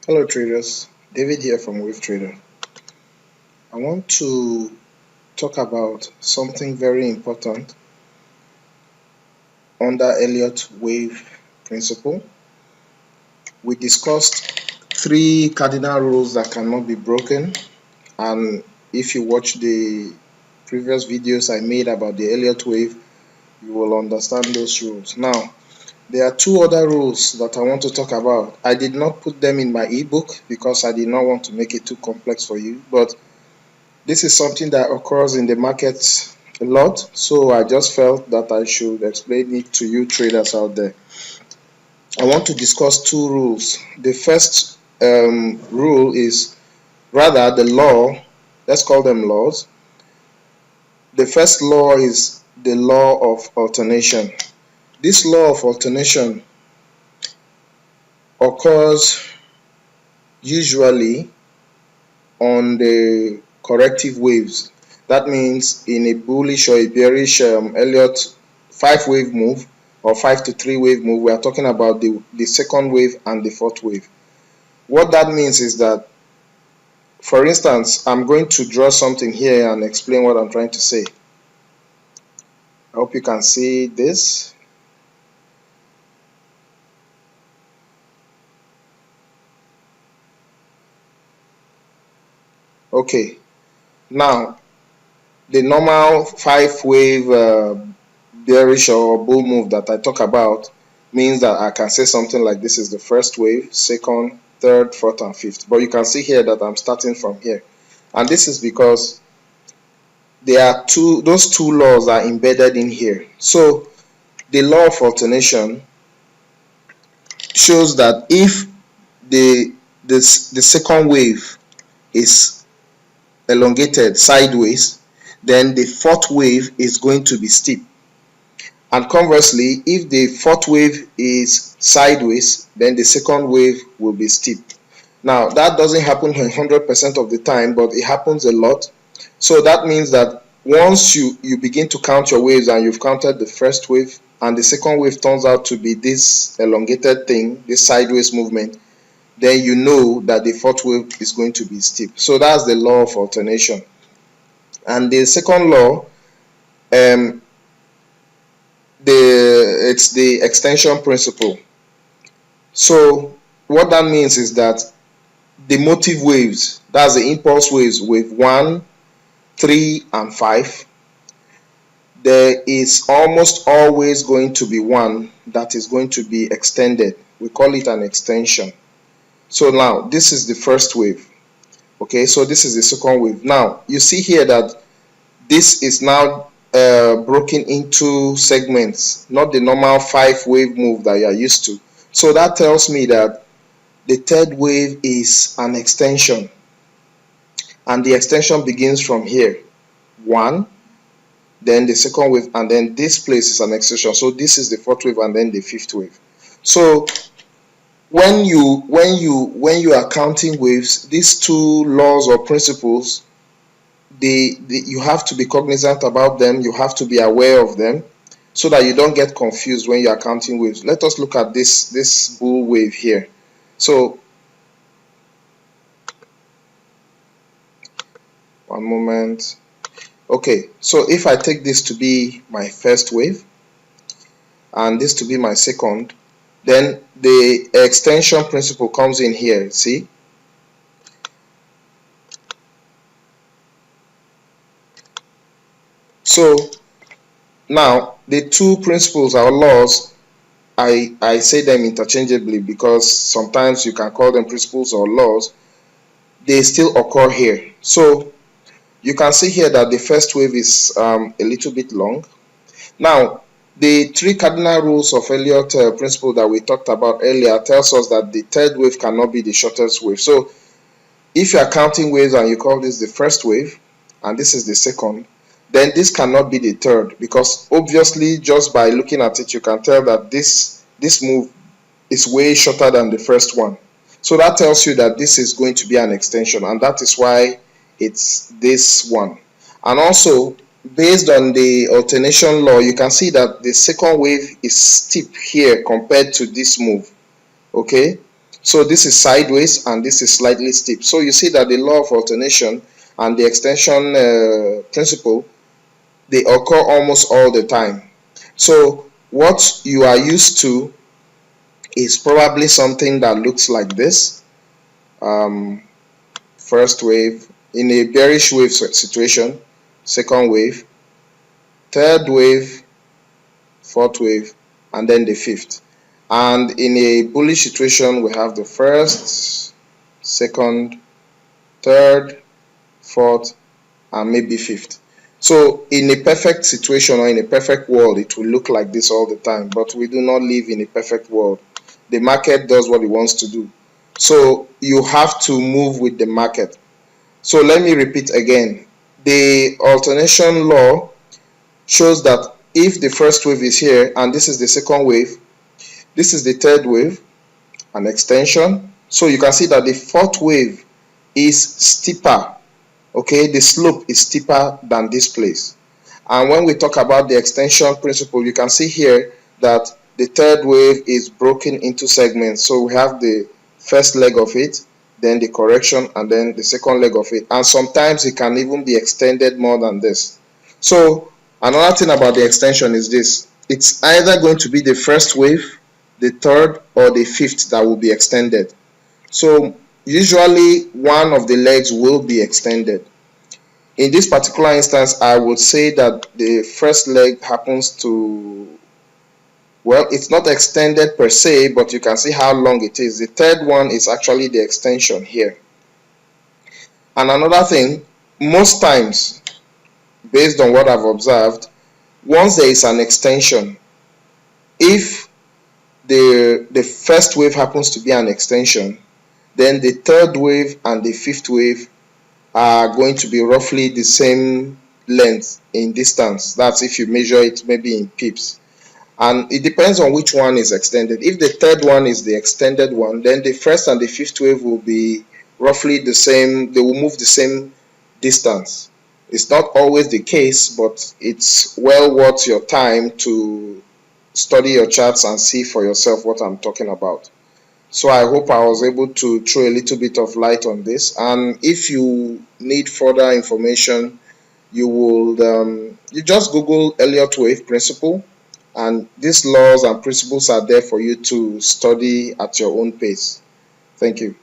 Hello traders, David here from Wave Trader. I want to talk about something very important under Elliott Wave principle. We discussed 3 cardinal rules that cannot be broken, and if you watch the previous videos I made about the Elliott Wave, you will understand those rules. Now, there are 2 other rules that I want to talk about. I did not put them in my ebook because I did not want to make it too complex for you, but this is something that occurs in the market a lot, so I just felt that I should explain it to you traders out there. I want to discuss 2 rules. The first rule is, rather the law, let's call them laws. The first law is the law of alternation. This law of alternation occurs usually on the corrective waves. That means in a bullish or a bearish Elliott 5-wave move or 5 to 3 wave move, we are talking about the second wave and the fourth wave. What that means is that, for instance, I'm going to draw something here and explain what I'm trying to say. I hope you can see this. Okay, now the normal 5-wave bearish or bull move that I talk about means that I can say something like this is the first wave, second, third, fourth, and fifth. But you can see here that I'm starting from here, and this is because there are those two laws are embedded in here. So the law of alternation shows that if the second wave is elongated sideways, then the fourth wave is going to be steep. And conversely, if the fourth wave is sideways, then the second wave will be steep. Now, that doesn't happen 100% of the time, but it happens a lot. So that means that once you begin to count your waves and you've counted the first wave and the second wave turns out to be this elongated thing, this sideways movement, then you know that the fourth wave is going to be steep. So that's the law of alternation. And the second law, it's the extension principle. So what that means is that the motive waves, that's the impulse waves, wave 1, 3, and 5, there is almost always going to be one that is going to be extended. We call it an extension. So now this is the first wave. Okay, so this is the second wave. Now you see here that this is now broken into segments, not the normal 5-wave move that you are used to. So that tells me that the third wave is an extension, and the extension begins from here, 1, then the second wave, and then this place is an extension. So this is the fourth wave and then the fifth wave. So when you are counting waves, these 2 laws or principles, you have to be cognizant about them, you have to be aware of them, so that you don't get confused when you are counting waves. Let us look at this bull wave here. So one moment. Okay, so if I take this to be my first wave and this to be my second, then the extension principle comes in here. See, so now the 2 principles or laws, I say them interchangeably because sometimes you can call them principles or laws. They still occur here. So you can see here that the first wave is a little bit long. Now, the 3 cardinal rules of Elliott principle that we talked about earlier tells us that the third wave cannot be the shortest wave. So if you are counting waves and you call this the first wave and this is the second, then this cannot be the third, because obviously just by looking at it you can tell that this move is way shorter than the first one. So that tells you that this is going to be an extension, and that is why it's this one. And also, based on the alternation law, you can see that the second wave is steep here compared to this move. Okay, So this is sideways and this is slightly steep. So you see that the law of alternation and the extension principle, they occur almost all the time. So what you are used to is probably something that looks like this. First wave, in a bearish wave situation, second wave, third wave, fourth wave, and then the fifth. And in a bullish situation, we have the first, second, third, fourth, and maybe fifth. So in a perfect situation or in a perfect world, it will look like this all the time, but we do not live in a perfect world. The market does what it wants to do. So you have to move with the market. So let me repeat again. The alternation law shows that if the first wave is here and this is the second wave, this is the third wave, an extension. So you can see that the fourth wave is steeper. Okay, the slope is steeper than this place. And when we talk about the extension principle, you can see here that the third wave is broken into segments. So we have the first leg of it, then the correction, and then the second leg of it. And sometimes it can even be extended more than this. So another thing about the extension is this. It's either going to be the first wave, the third, or the fifth that will be extended. So usually one of the legs will be extended. In this particular instance, I would say that the first leg happens to, well, it's not extended per se, but you can see how long it is. The third one is actually the extension here. And another thing, most times, based on what I've observed, once there is an extension, if the first wave happens to be an extension, then the third wave and the fifth wave are going to be roughly the same length in distance. That's if you measure it maybe in pips. And it depends on which one is extended. If the third one is the extended one, then the first and the fifth wave will be roughly the same. They will move the same distance. It's not always the case, but it's well worth your time to study your charts and see for yourself what I'm talking about. So I hope I was able to throw a little bit of light on this. And if you need further information, you will you just Google Elliott Wave principle, and these laws and principles are there for you to study at your own pace. Thank you.